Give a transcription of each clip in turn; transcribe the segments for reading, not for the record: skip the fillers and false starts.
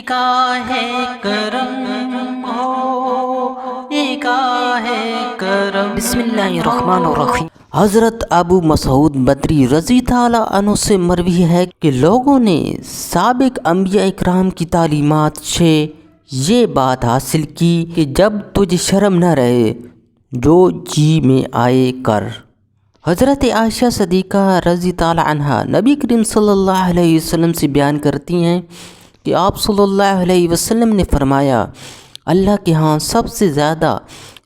نگاہ کرم ہو، نگاہ کرم۔ بسم اللہ الرحمن الرحیم۔ حضرت ابو مسعود بدری رضی تعالیٰ عنہ سے مروی ہے کہ لوگوں نے سابق انبیاء اکرام کی تعلیمات سے یہ بات حاصل کی کہ جب تجھے شرم نہ رہے جو جی میں آئے کر۔ حضرت عائشہ صدیقہ رضی تعالیٰ عنہ نبی کریم صلی اللہ علیہ وسلم سے بیان کرتی ہیں کہ آپ صلی اللہ علیہ وسلم نے فرمایا، اللہ کے ہاں سب سے زیادہ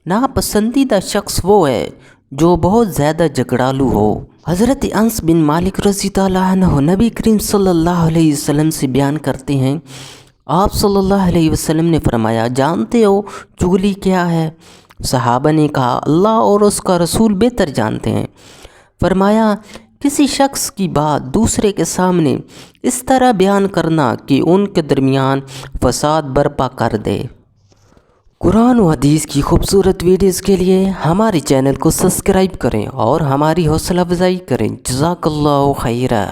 ناپسندیدہ شخص وہ ہے جو بہت زیادہ جھگڑالو ہو۔ حضرت انس بن مالک رضی تعالیٰ عنہ نبی کریم صلی اللہ علیہ وسلم سے بیان کرتے ہیں، آپ صلی اللہ علیہ وسلم نے فرمایا، جانتے ہو چغلی کیا ہے؟ صحابہ نے کہا، اللہ اور اس کا رسول بہتر جانتے ہیں۔ فرمایا، کسی شخص کی بات دوسرے کے سامنے اس طرح بیان کرنا کہ ان کے درمیان فساد برپا کر دے۔ قرآن و حدیث کی خوبصورت ویڈیوز کے لیے ہمارے چینل کو سبسکرائب کریں اور ہماری حوصلہ افزائی کریں۔ جزاک اللہ خیرہ۔